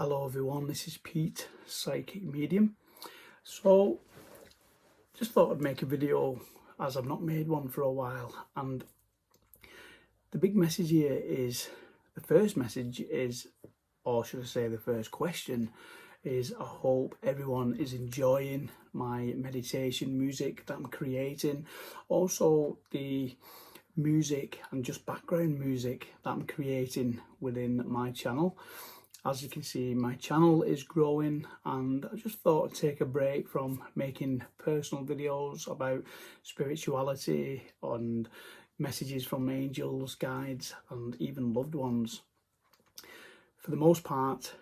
Hello everyone, this is Pete, Psychic Medium. So, just thought I'd make a video as I've not made one for a while, and the big message here is, the first message is, or should I say the first question is, I hope everyone is enjoying my meditation music that I'm creating. Also the music and just background music that I'm creating within my channel. As you can see, my channel is growing, and I just thought I'd take a break from making personal videos about spirituality and messages from angels, guides, and even loved ones. For the most part,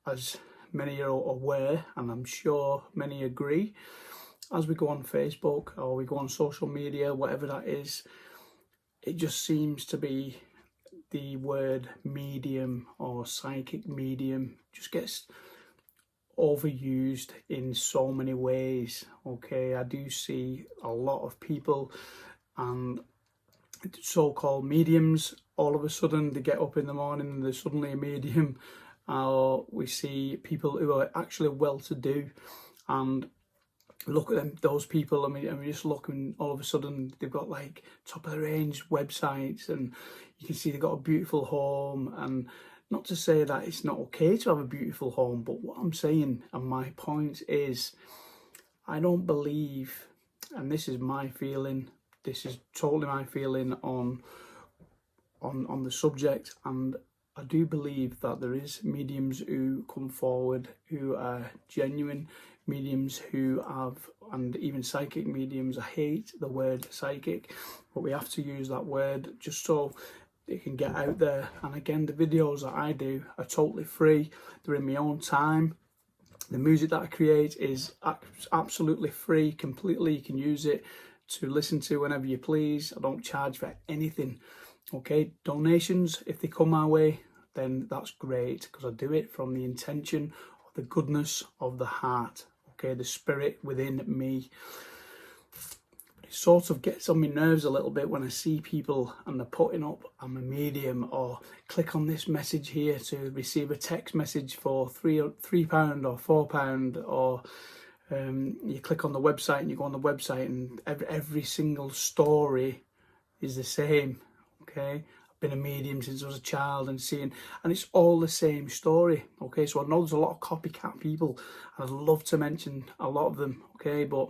as many are aware, and I'm sure many agree, as we go on Facebook or we go on social media, whatever that is, it just seems to be the word medium or psychic medium just gets overused in so many ways. Okay, I do see a lot of people and so-called mediums, all of a sudden they get up in the morning and they're suddenly a medium. We see people who are actually well-to-do, and look at them, those people. I mean, I'm just looking, all of a sudden they've got like top of the range websites, and you can see they've got a beautiful home. And not to say that it's not okay to have a beautiful home, but what I'm saying and my point is, I don't believe, and this is my feeling, this is totally my feeling on the subject, and I do believe that there is mediums who come forward who are genuine mediums who have, and even psychic mediums. I hate the word psychic, but we have to use that word just so it can get out there. And again, the videos that I do are totally free. They're in my own time. The music that I create is absolutely free, completely. You can use it to listen to whenever you please. I don't charge for anything. Okay, donations, if they come my way, then that's great, because I do it from the intention of the goodness of the heart. Okay, the spirit within me. But it sort of gets on my nerves a little bit when I see people and they're putting up, I'm a medium, or click on this message here to receive a text message for £3 or £4, or you click on the website and you go on the website and every single story is the same. Okay, I've been a medium since I was a child, and it's all the same story. Okay, so I know there's a lot of copycat people, and I'd love to mention a lot of them. Okay, but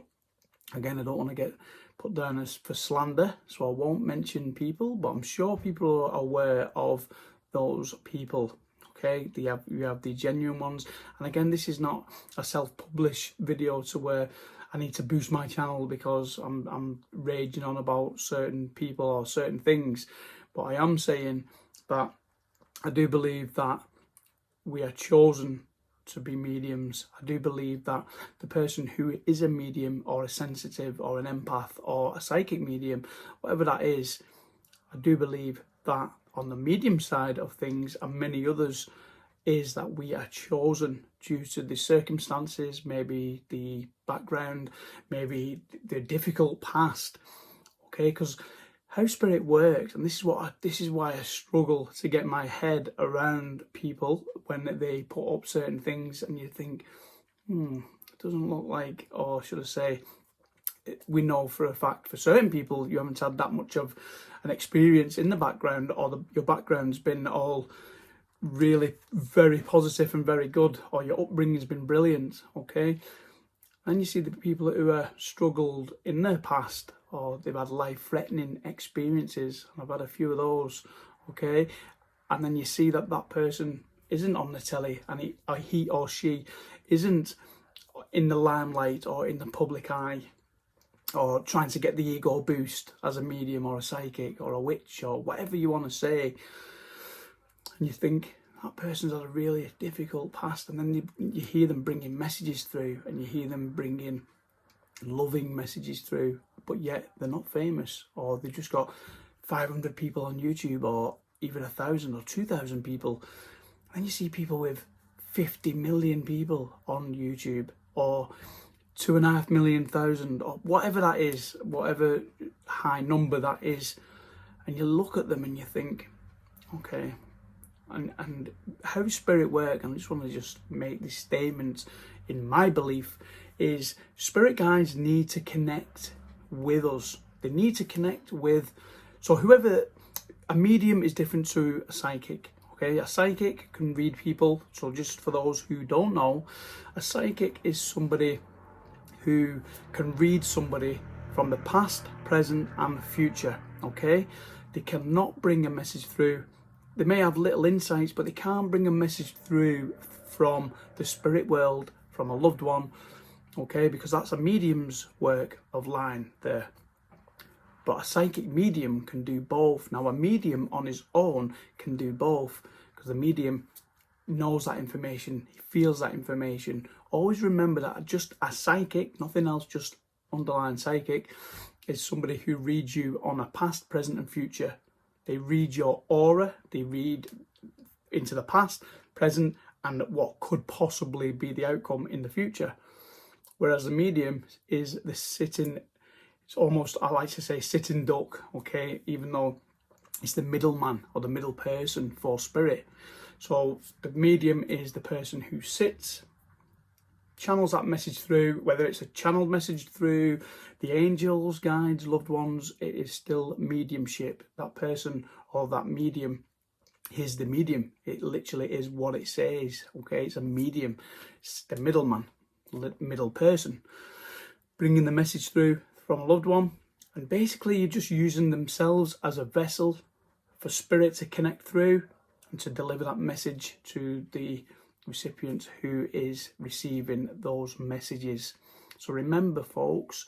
again, I don't want to get put down as for slander, so I won't mention people, but I'm sure people are aware of those people. Okay, you have the genuine ones, and again, this is not a self-published video to where I need to boost my channel because I'm raging on about certain people or certain things. But I am saying that I do believe that we are chosen to be mediums. I do believe that the person who is a medium or a sensitive or an empath or a psychic medium, whatever that is, I do believe that on the medium side of things, and many others, is that we are chosen due to the circumstances, maybe the background, maybe the difficult past. Okay, because how spirit works, and this is why I struggle to get my head around people when they put up certain things and you think, it doesn't look like, or should I say, we know for a fact for certain people you haven't had that much of an experience in the background, or your background's been all really very positive and very good, or your upbringing's been brilliant. Okay, and you see the people who are struggled in their past, or they've had life-threatening experiences, and I've had a few of those. Okay, and then you see that that person isn't on the telly, and he or she isn't in the limelight or in the public eye, or trying to get the ego boost as a medium or a psychic or a witch or whatever you want to say. And you think, that person's had a really difficult past, and then you hear them bringing messages through, and you hear them bringing loving messages through, but yet they're not famous, or they've just got 500 people on YouTube, or even 1,000 or 2,000 people. And you see people with 50 million people on YouTube, or 2.5 million, or whatever that is, whatever high number that is, and you look at them and you think, okay, and how spirit work, and I just want to just make this statement. In my belief is spirit guides need to connect with us. They need to connect with, so whoever, a medium is different to a psychic. Okay, a psychic can read people. So just for those who don't know, a psychic is somebody who can read somebody from the past, present and future. Okay, they cannot bring a message through. They may have little insights, but they can't bring a message through from the spirit world, from a loved one. Okay, because that's a medium's work of line there. But a psychic medium can do both. Now, a medium on his own can do both, because the medium knows that information, he feels that information. Always remember that just a psychic, nothing else, just underlying psychic, is somebody who reads you on a past, present and future. They read your aura, they read into the past, present and what could possibly be the outcome in the future. Whereas the medium is the sitting, it's almost, I like to say, sitting duck, okay, even though it's the middleman or the middle person for spirit. So the medium is the person who sits, channels that message through, whether it's a channeled message through the angels, guides, loved ones, it is still mediumship. That person or that medium is the medium. It literally is what it says, okay? It's a medium. It's the middleman, middle person, bringing the message through from a loved one, and basically you're just using themselves as a vessel for spirit to connect through and to deliver that message to the recipient who is receiving those messages. So remember, folks,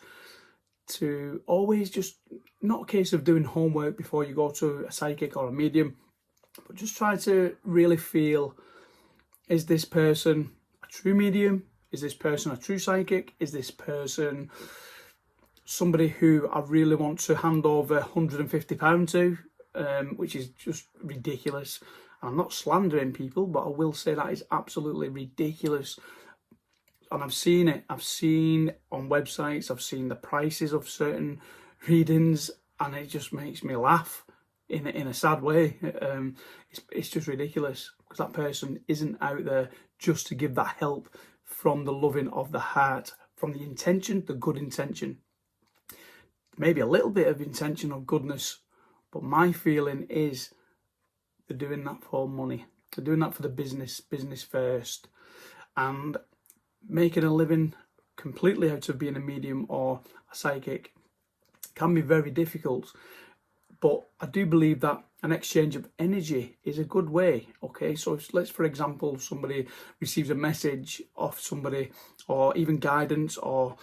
to always just, not a case of doing homework before you go to a psychic or a medium, but just try to really feel, is this person a true medium? Is this person a true psychic? Is this person somebody who I really want to hand over £150 to, which is just ridiculous. I'm not slandering people, but I will say that is absolutely ridiculous. And I've seen it. I've seen on websites, I've seen the prices of certain readings, and it just makes me laugh in a sad way. It's just ridiculous, because that person isn't out there just to give that help from the loving of the heart, from the intention, the good intention. Maybe a little bit of intention of goodness, but my feeling is they're doing that for money. They're doing that for the business first, and making a living completely out of being a medium or a psychic can be very difficult. But I do believe that an exchange of energy is a good way. Okay, so if, let's, for example, somebody receives a message off somebody, or even guidance, or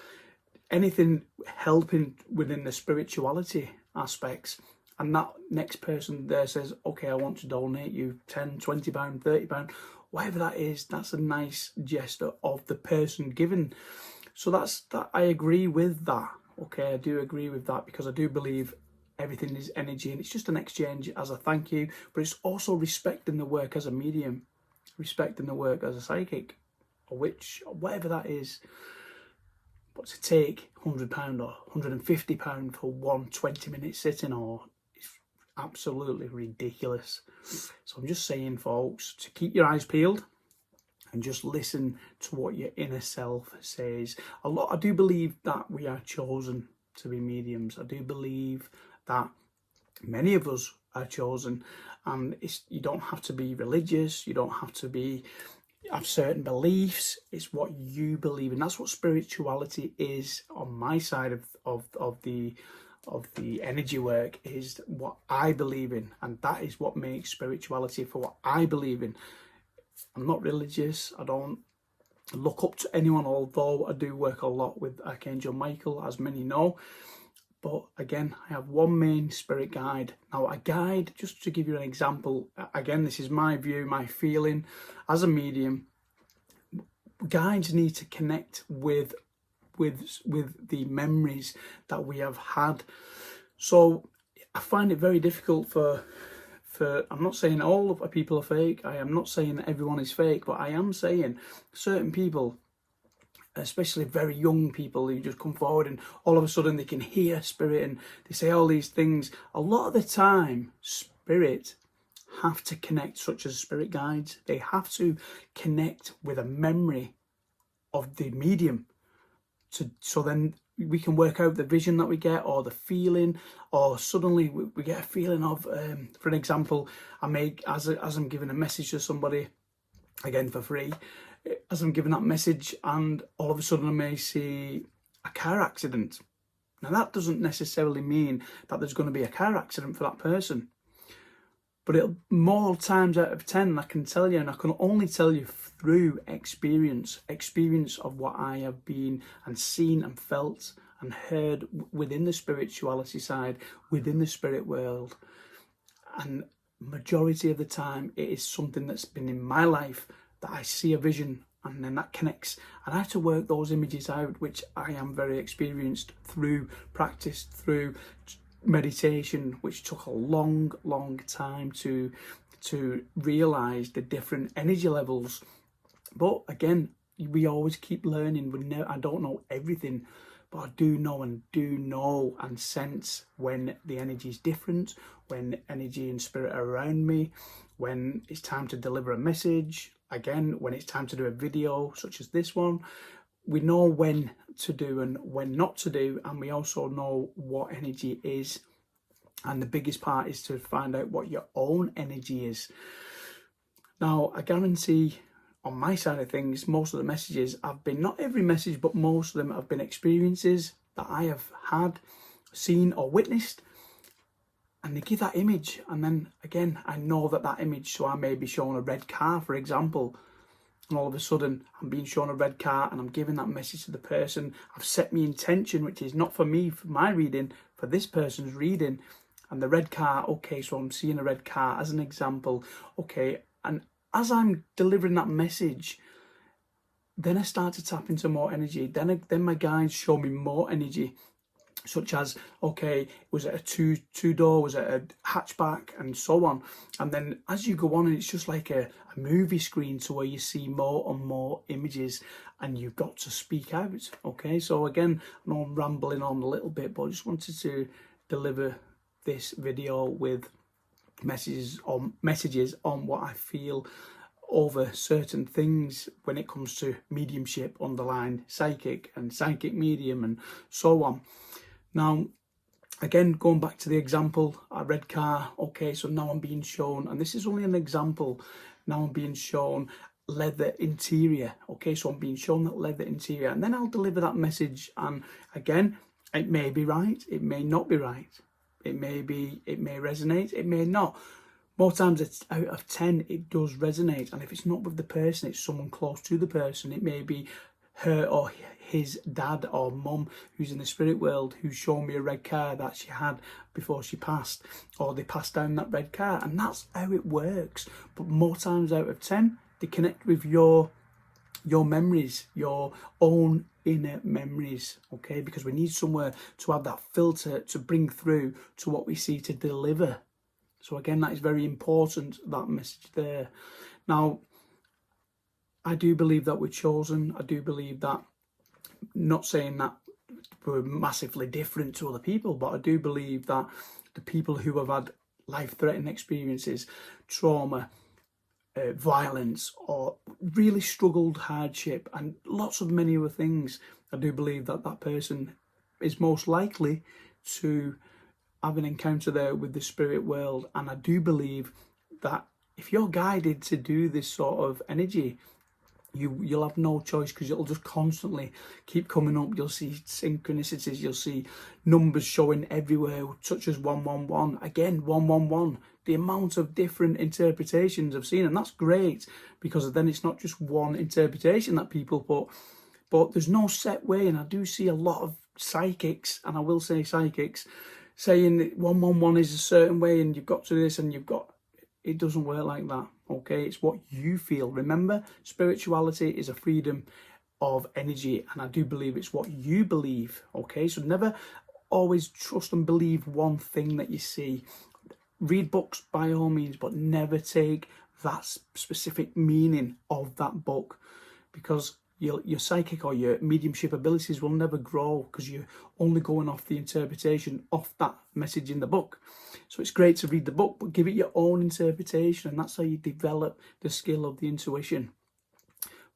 anything helping within the spirituality aspects, and that next person there says, okay, I want to donate you £10, £20, £30, whatever that is, that's a nice gesture of the person given. So that I agree with that. Okay, I do agree with that, because I do believe everything is energy, and it's just an exchange as a thank you, but it's also respecting the work as a medium, respecting the work as a psychic, or whatever that is. But to take £100 or £150 for one 20-minute sitting, or it's absolutely ridiculous. So I'm just saying, folks, to keep your eyes peeled and just listen to what your inner self says. I do believe that we are chosen to be mediums. I do believe that many of us are chosen, and you don't have to be religious, you don't have to have certain beliefs. It's what you believe in. That's what spirituality is on my side of the energy work, is what I believe in, and that is what makes spirituality for what I believe in. I'm not religious. I don't look up to anyone, although I do work a lot with Archangel Michael, as many know. But again, I have one main spirit guide. Now, a guide, just to give you an example, again, this is my view, my feeling as a medium. Guides need to connect with the memories that we have had. So I find it very difficult for I'm not saying all of people are fake. I am not saying that everyone is fake, but I am saying certain people, especially very young people who just come forward and all of a sudden they can hear spirit and they say all these things. A lot of the time, spirit have to connect, such as spirit guides. They have to connect with a memory of the medium, so then we can work out the vision that we get, or the feeling, or suddenly we get a feeling of, for an example, as I'm giving a message to somebody, again for free, as I'm giving that message, and all of a sudden I may see a car accident. Now that doesn't necessarily mean that there's going to be a car accident for that person, but it'll, more times out of 10, I can tell you, and I can only tell you through experience of what I have been and seen and felt and heard within the spirituality side, within the spirit world. And majority of the time, it is something that's been in my life that I see a vision, and then that connects, and I have to work those images out, which I am very experienced through practice, through meditation, which took a long time to realize the different energy levels. But again, we always keep learning. I don't know everything, but I do know and sense when the energy is different, when energy and spirit are around me, when it's time to deliver a message, again, when it's time to do a video such as this one. We know when to do and when not to do, and we also know what energy is. And the biggest part is to find out what your own energy is. Now, I guarantee on my side of things, most of the messages have been, not every message, but most of them have been experiences that I have had, seen or witnessed. And they give that image. And then again, I know that image, so I may be shown a red car, for example. And all of a sudden, I'm being shown a red car and I'm giving that message to the person. I've set my intention, which is not for me, for my reading, for this person's reading. And the red car, okay, so I'm seeing a red car as an example. Okay, and as I'm delivering that message, then I start to tap into more energy. Then my guides show me more energy, such as, okay, was it a two-door, was it a hatchback, and so on. And then as you go on, and it's just like a movie screen, to where you see more and more images, and you've got to speak out. Okay, so again, I know I'm rambling on a little bit, but I just wanted to deliver this video with messages on what I feel over certain things when it comes to mediumship, underline psychic and psychic medium, and so on. Now, again, going back to the example, a red car. Okay, so now I'm being shown, and this is only an example, now I'm being shown leather interior. Okay, so I'm being shown that leather interior, and then I'll deliver that message, and again, it may be right, it may not be right. It may resonate, it may not. More times it's out of 10, it does resonate. And if it's not with the person, it's someone close to the person. It may be her or his dad or mum who's in the spirit world, who's shown me a red car that she had before she passed, or they passed down that red car. And that's how it works. But more times out of 10, they connect with your memories, your own inner memories, okay? Because we need somewhere to have that filter to bring through to what we see to deliver. So again, that is very important, that message there. Now, I do believe that we're chosen. I do believe that, not saying that we're massively different to other people, but I do believe that the people who have had life-threatening experiences, trauma, violence, or really struggled, hardship, and lots of many other things, I do believe that that person is most likely to have an encounter there with the spirit world. And I do believe that if you're guided to do this sort of energy, you'll have no choice, because it'll just constantly keep coming up. You'll see synchronicities, you'll see numbers showing everywhere, such as 111. Again, 111. The amount of different interpretations I've seen, and that's great, because then it's not just one interpretation that people put, but there's no set way. And I do see a lot of psychics, and I will say psychics, saying that 111 is a certain way, and you've got to this, and you've got, it doesn't work like that. Okay, it's what you feel. Remember, spirituality is a freedom of energy, and I do believe it's what you believe. Okay, so never always trust and believe one thing that you see. Read books by all means, but never take that specific meaning of that book, because your psychic or your mediumship abilities will never grow, because you're only going off the interpretation of that message in the book. So it's great to read the book, but give it your own interpretation, and that's how you develop the skill of the intuition.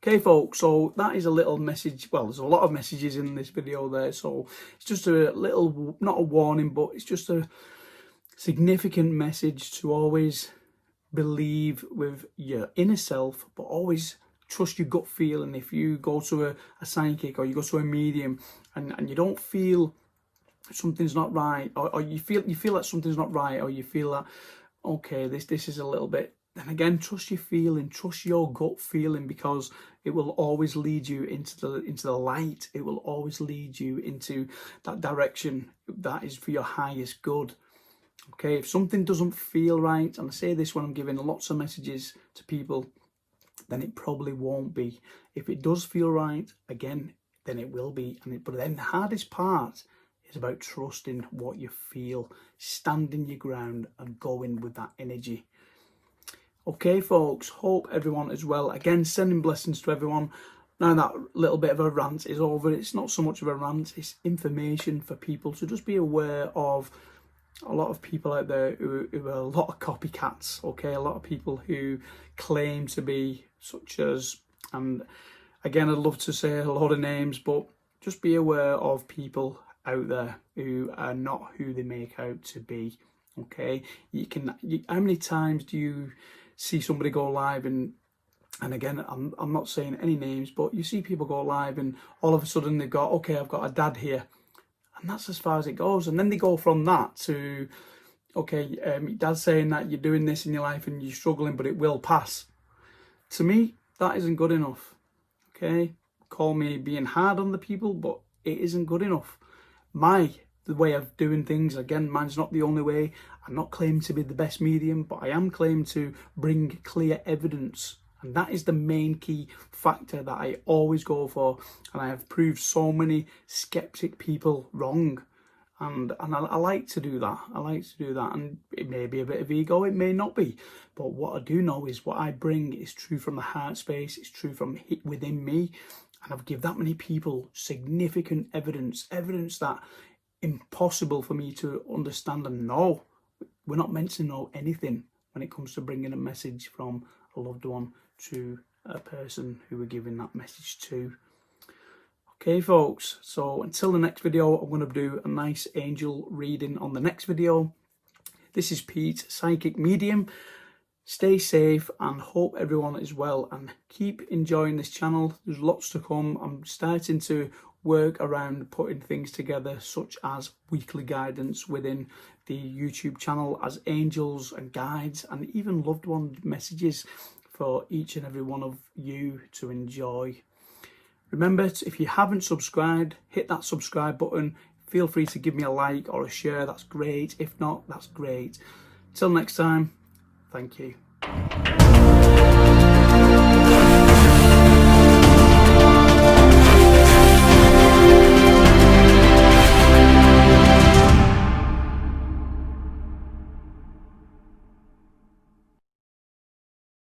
Okay, folks, so that is a little message. Well, there's a lot of messages in this video there, so it's just a little, not a warning, but it's just a significant message to always believe with your inner self, but always trust your gut feeling. If you go to a psychic or you go to a medium and you don't feel something's not right, or you feel that something's not right, or you feel that, okay, this is a little bit, then again, trust your feeling, trust your gut feeling, because it will always lead you into the light. It will always lead you into that direction that is for your highest good. Okay, if something doesn't feel right, and I say this when I'm giving lots of messages to people, then it probably won't be. If it does feel right, again, then it will be. But then the hardest part is about trusting what you feel, standing your ground and going with that energy. Okay, folks, hope everyone is well. Again, sending blessings to everyone. Now that little bit of a rant is over. It's not so much of a rant, it's information for people to just be aware of. A lot of people out there who are a lot of copycats, okay? A lot of people who claim to be such as, and again, I'd love to say a lot of names, but just be aware of people out there who are not who they make out to be, okay? How many times do you see somebody go live and again, I'm not saying any names, but you see people go live and all of a sudden they've got, okay, I've got a dad here. And that's as far as it goes. And then they go from that to, okay, dad's saying that you're doing this in your life and you're struggling, but it will pass. To me, that isn't good enough. Okay? Call me being hard on the people, but it isn't good enough. The way of doing things, again, mine's not the only way. I'm not claiming to be the best medium, but I am claiming to bring clear evidence. And that is the main key factor that I always go for. And I have proved so many skeptic people wrong. And I like to do that. I like to do that. And it may be a bit of ego, it may not be. But what I do know is what I bring is true from the heart space. It's true from within me. And I've given that many people significant evidence that impossible for me to understand and know. We're not meant to know anything when it comes to bringing a message from a loved one to a person who we're giving that message to. Okay, folks, so until the next video, I'm going to do a nice angel reading on the next video. This is Pete, Psychic Medium. Stay safe and hope everyone is well, and keep enjoying this channel. There's lots to come. I'm starting to work around putting things together, such as weekly guidance within the YouTube channel, as angels and guides and even loved one messages for each and every one of you to enjoy. Remember, if you haven't subscribed, hit that subscribe button. Feel free to give me a like or a share, that's great. If not, that's great. Till next time, thank you.